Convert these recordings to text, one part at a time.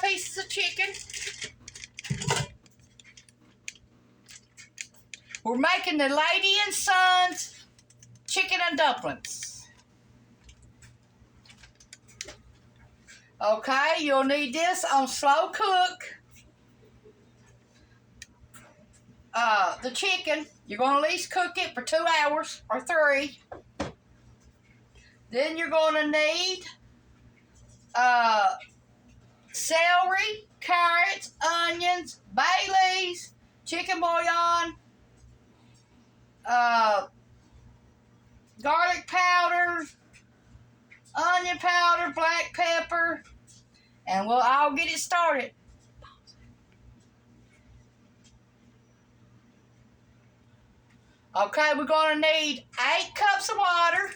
pieces of chicken. We're making the Lady and Sons chicken and dumplings. Okay, you'll need this on slow cook. The chicken, you're going to at least cook it for 2 hours or 3. Then you're going to need celery, carrots, onions, bay leaves, chicken bouillon, garlic powder, onion powder, black pepper, and I'll get it started. Okay, we're going to need 8 cups of water.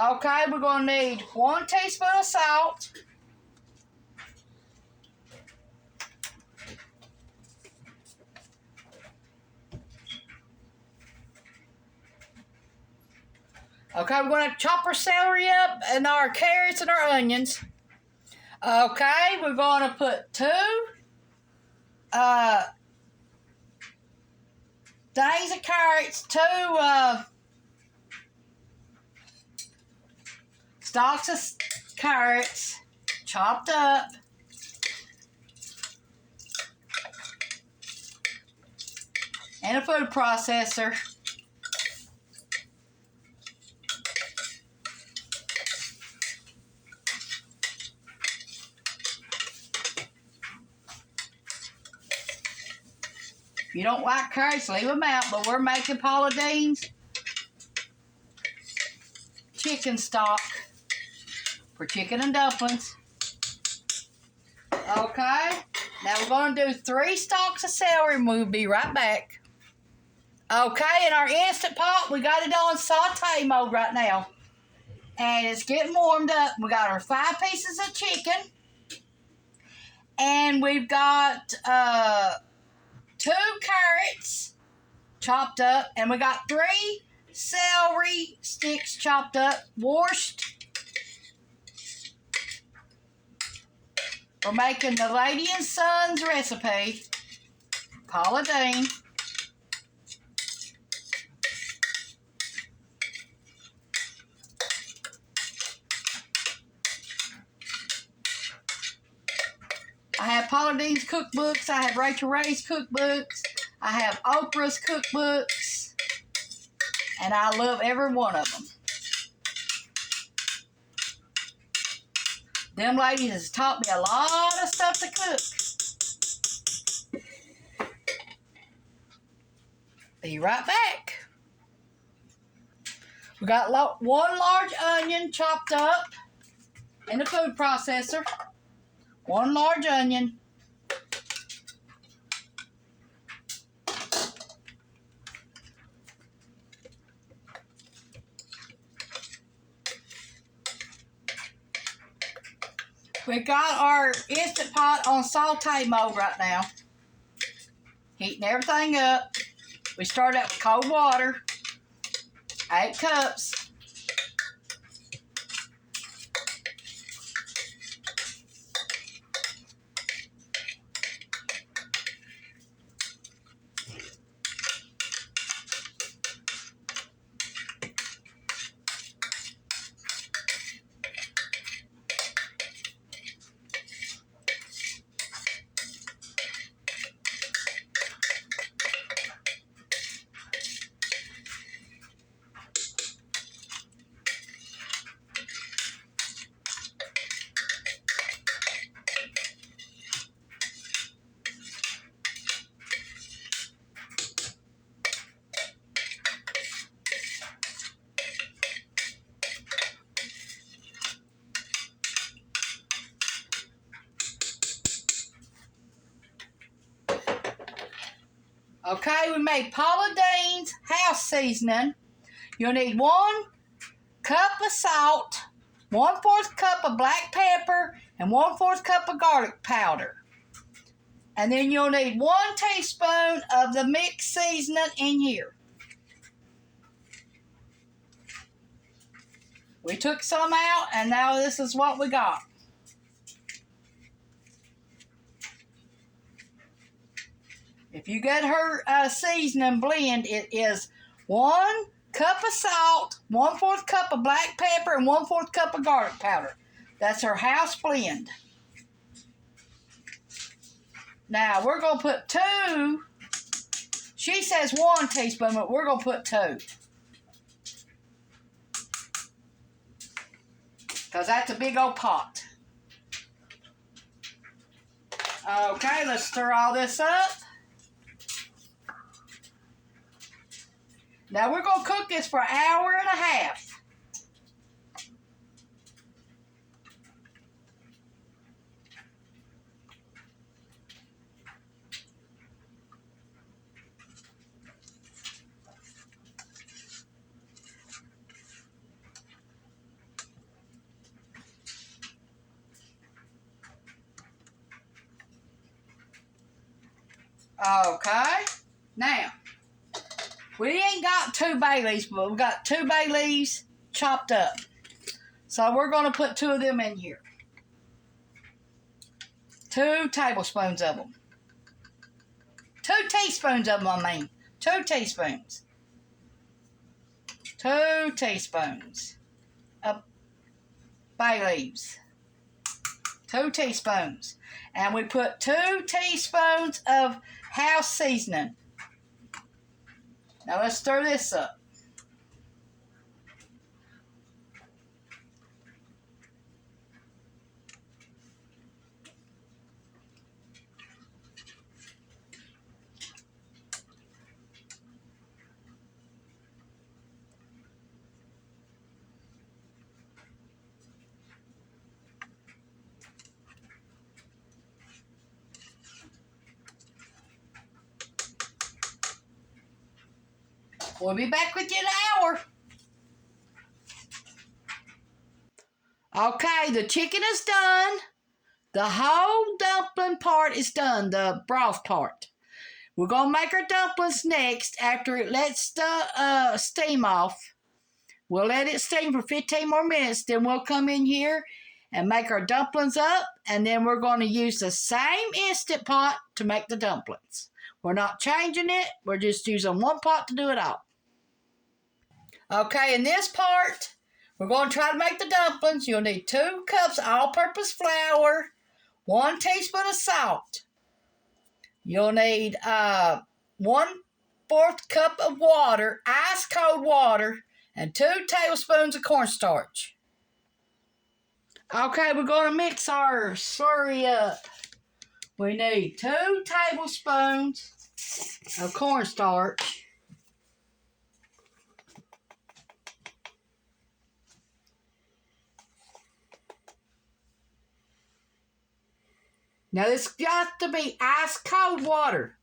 Okay, we're going to need 1 teaspoon of salt. Okay, we're going to chop our celery up and our carrots and our onions. Okay, we're going to put 2 things of carrots, 2 stalks of carrots, chopped up. And a food processor. If you don't like carrots, leave them out, but we're making Paula Deens chicken stock for chicken and dumplings. Okay, now we're going to do 3 stalks of celery and we'll be right back. Okay, in our Instant Pot, we got it on saute mode right now. And it's getting warmed up. We got our 5 pieces of chicken. And we've got 2 carrots chopped up. And we got 3 celery sticks chopped up, washed. We're making the Lady and Sons recipe, Paula Dean. I have Paula Dean's cookbooks. I have Rachel Ray's cookbooks. I have Oprah's cookbooks. And I love every one of them. Them ladies has taught me a lot of stuff to cook. Be right back. We got 1 large onion chopped up in the food processor. 1 large onion. We got our Instant Pot on saute mode right now. Heating everything up. We start out with cold water. 8 cups. Okay, we made Paula Deens house seasoning. You'll need 1 cup of salt, 1/4 cup of black pepper, and 1/4 cup of garlic powder. And then you'll need 1 teaspoon of the mixed seasoning in here. We took some out, and now this is what we got. If you get her seasoning blend, it is 1 cup of salt, 1/4 cup of black pepper, and 1/4 cup of garlic powder. That's her house blend. Now, we're going to put 2. She says 1 teaspoon, but we're going to put 2. Because that's a big old pot. Okay, let's stir all this up. Now we're going to cook this for 1.5 hours. Okay, now, we ain't got 2 bay leaves, but we got 2 bay leaves chopped up. So we're going to put 2 of them in here. 2 tablespoons of them. 2 teaspoons of them, I mean. 2 teaspoons. 2 teaspoons of bay leaves. 2 teaspoons. And we put 2 teaspoons of house seasoning. Now let's stir this up. We'll be back with you in 1 hour. Okay, the chicken is done. The whole dumpling part is done, the broth part. We're going to make our dumplings next after it lets the steam off. We'll let it steam for 15 more minutes. Then we'll come in here and make our dumplings up. And then we're going to use the same Instant Pot to make the dumplings. We're not changing it. We're just using 1 pot to do it all. Okay, in this part, we're going to try to make the dumplings. You'll need 2 cups all-purpose flour, 1 teaspoon of salt. You'll need 1/4 cup of water, ice cold water, and 2 tablespoons of cornstarch. Okay, we're going to mix our slurry up. We need 2 tablespoons of cornstarch. Now, this got to be ice cold water.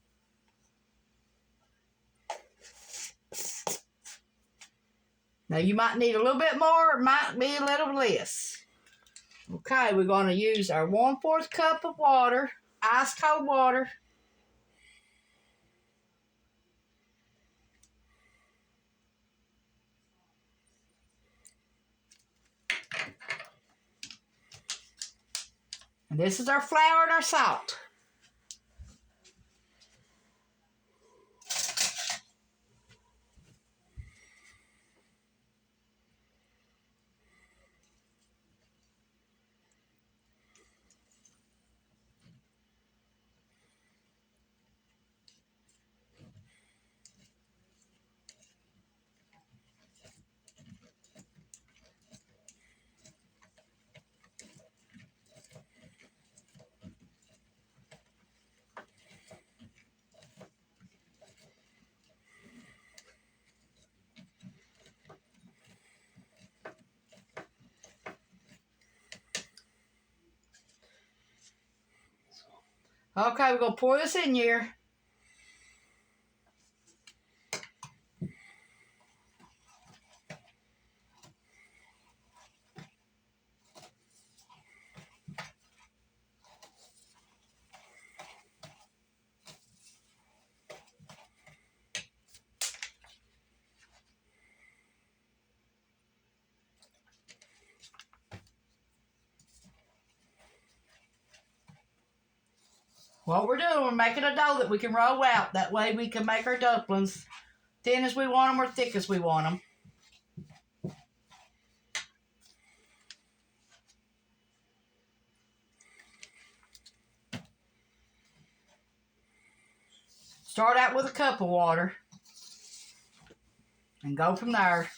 Now, you might need a little bit more, it might be a little less. Okay, we're going to use our 1/4 cup of water, ice cold water. And this is our flour and our salt. Okay, we're going to pour this in here. What we're doing, we're making a dough that we can roll out. That way we can make our dumplings thin as we want them or thick as we want them. Start out with a cup of water and go from there.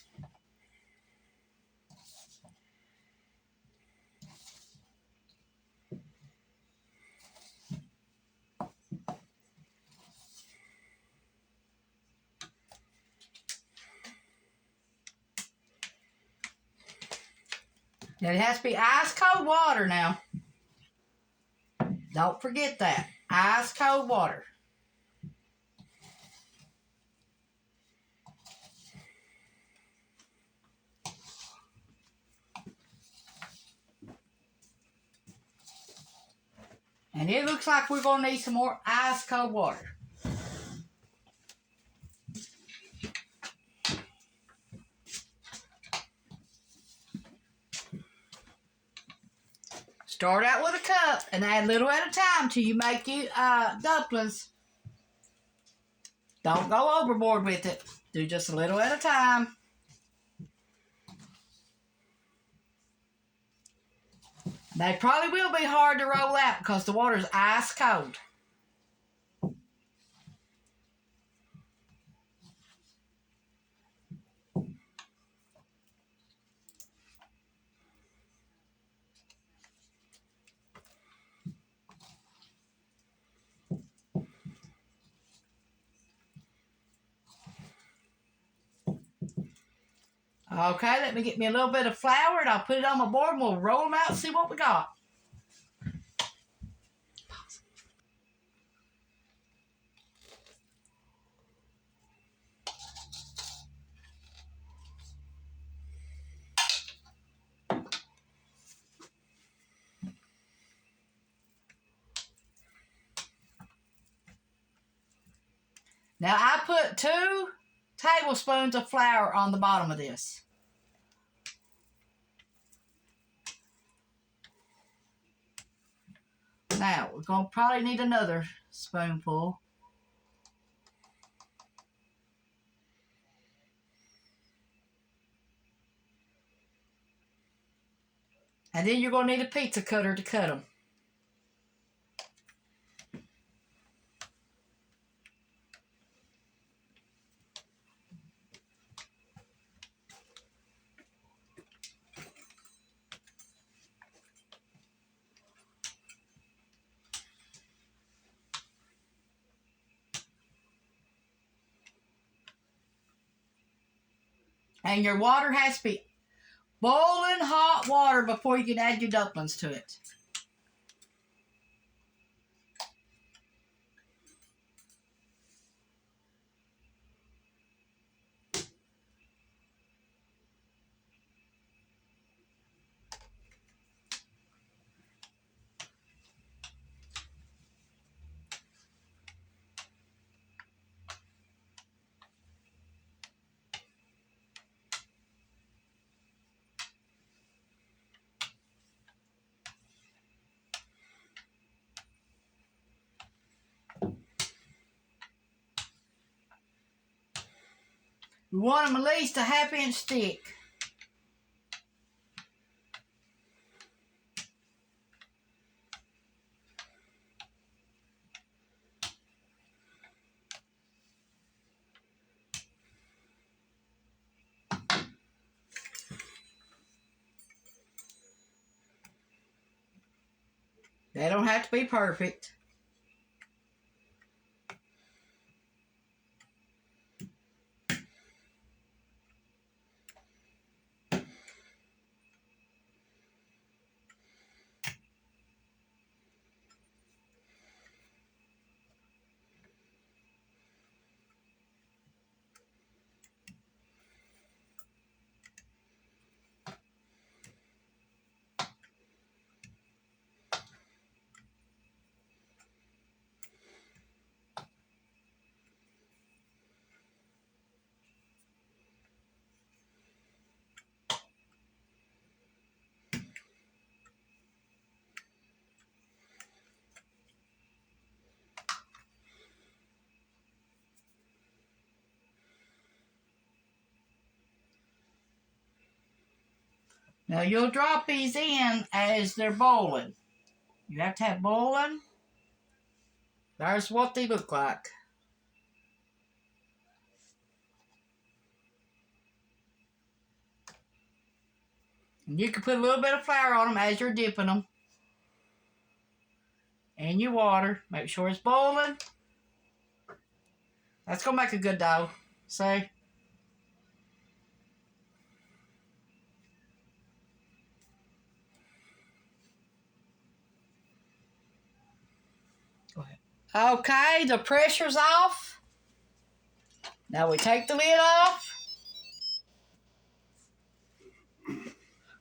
Now it has to be ice cold water now. Don't forget that. Ice cold water. And it looks like we're going to need some more ice cold water. Start out with a cup and add a little at a time till you make your dumplings. Don't go overboard with it. Do just a little at a time. They probably will be hard to roll out because the water's ice cold. Okay, let me get me a little bit of flour and I'll put it on my board and we'll roll them out and see what we got. Now I put 2 tablespoons of flour on the bottom of this. Now we're going to probably need another spoonful. And then you're going to need a pizza cutter to cut them. And your water has to be boiling hot water before you can add your dumplings to it. We want them at least a half-inch thick. They don't have to be perfect. Now you'll drop these in as they're boiling. You have to have boiling. There's what they look like. And you can put a little bit of flour on them as you're dipping them. And your water. Make sure it's boiling. That's going to make a good dough. See? Go ahead. Okay, the pressure's off. Now we take the lid off.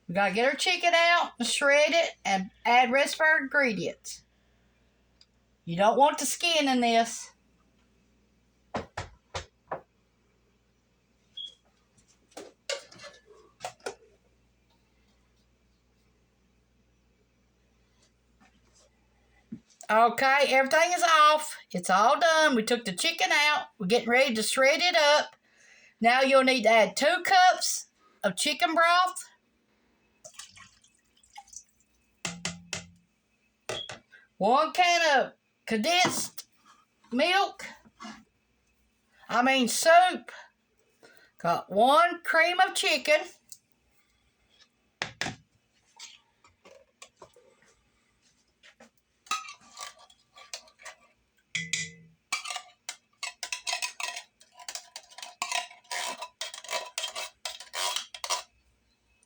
We got to get our chicken out and shred it and add rest of our ingredients. You don't want the skin in this. Okay, everything is off. It's all done. We took the chicken out. We're getting ready to shred it up. Now you'll need to add 2 cups of chicken broth. 1 can of condensed milk. Soup. Got 1 cream of chicken.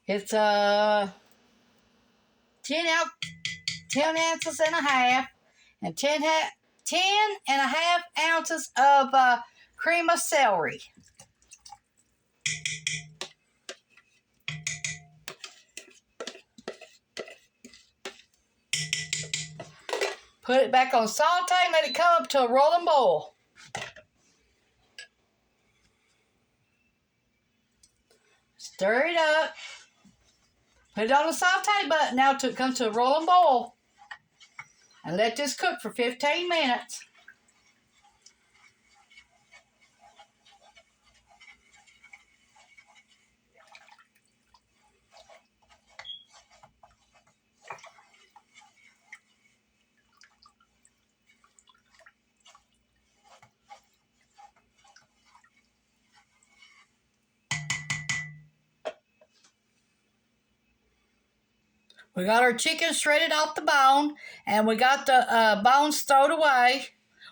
It's 10 ounces and a half, and 10 and a half ounces of cream of celery. Put it back on saute and let it come up to a rolling boil. Stir it up. Put it on the saute button now till it comes to a rolling boil. And let this cook for 15 minutes. We got our chicken shredded off the bone, and we got the bones thrown away,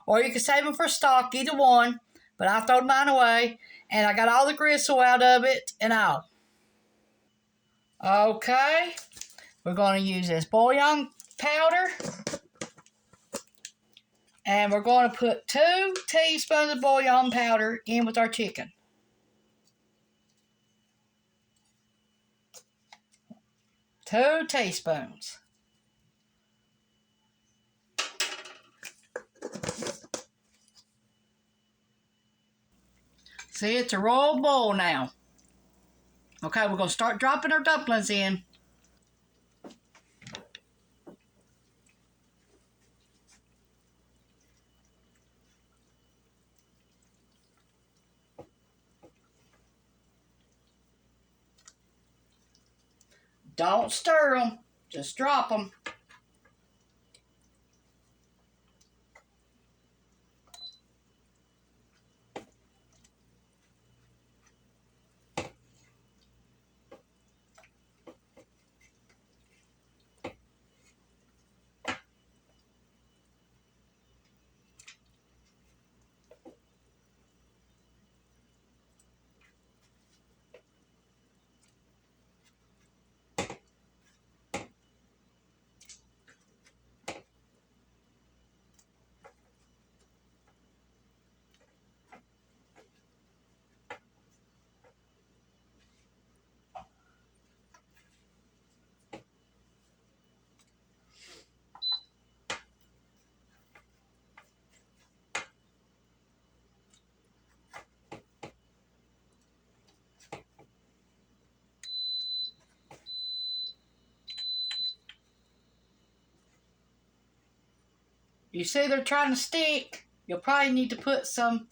or you can save them for stock, either one, but I throw mine away, and I got all the gristle out of it and all. Okay, we're going to use this bouillon powder, and we're going to put 2 teaspoons of bouillon powder in with our chicken. 2 teaspoons. See, it's a royal boil now. Okay, we're going to start dropping our dumplings in. Don't stir them, just drop them. You see they're trying to stick. You'll probably need to put some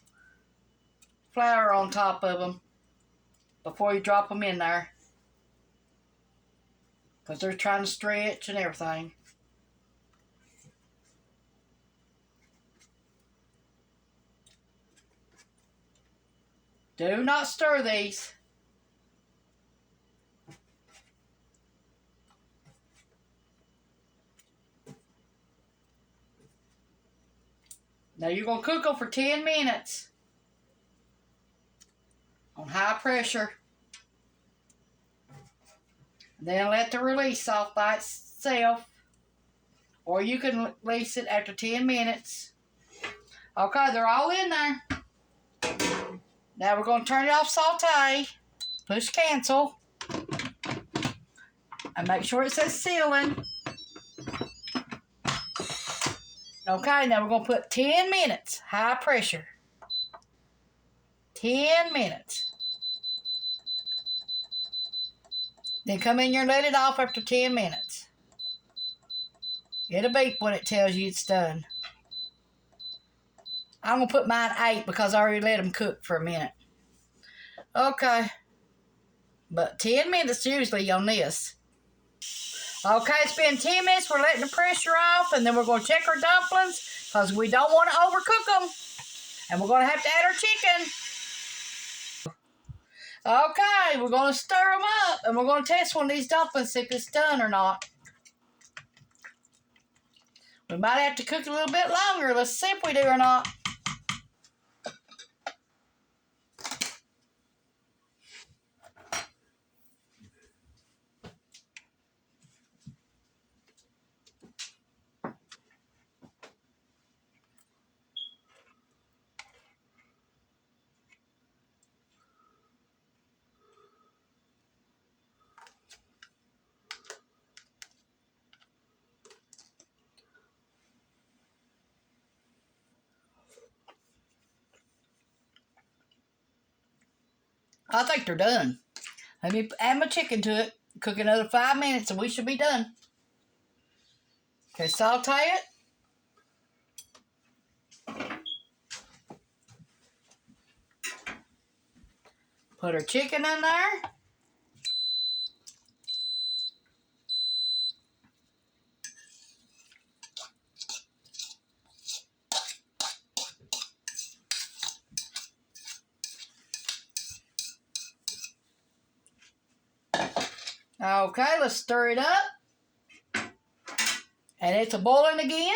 flour on top of them before you drop them in there. because they're trying to stretch and everything. Do not stir these. Now you're going to cook them for 10 minutes on high pressure. Then let the release off by itself. Or you can release it after 10 minutes. Okay, they're all in there. Now we're going to turn it off saute. Push cancel. And make sure it says sealing. Okay, now we're going to put 10 minutes, high pressure. 10 minutes. Then come in here and let it off after 10 minutes. It'll beep when it tells you it's done. I'm going to put mine 8 because I already let them cook for a minute. Okay. But 10 minutes usually on this. Okay, it's been 10 minutes. We're letting the pressure off, and then we're going to check our dumplings because we don't want to overcook them. And we're going to have to add our chicken. Okay, we're going to stir them up, and we're going to test one of these dumplings, see if it's done or not. We might have to cook it a little bit longer. Let's see if we do or not. I think they're done. Let me add my chicken to it. Cook another 5 minutes and we should be done. Okay, saute it. Put our chicken in there. Okay, let's stir it up. And it's a boiling again.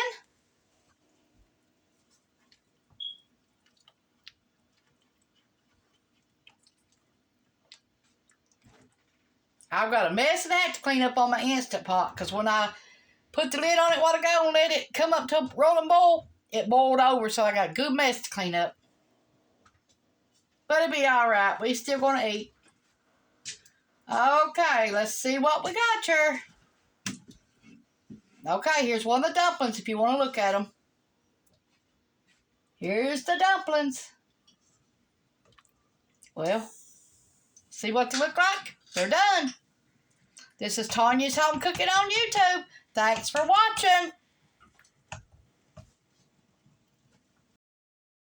I've got a mess and I have to clean up on my Instant Pot because when I put the lid on it a while ago and let it come up to a rolling boil, it boiled over, so I got a good mess to clean up. But it'll be all right. We're still going to eat. Okay, let's see what we got here. Okay, here's one of the dumplings if you want to look at them. Here's the dumplings. Well, see what they look like? They're done. This is Tanya's Home Cooking on YouTube. Thanks for watching.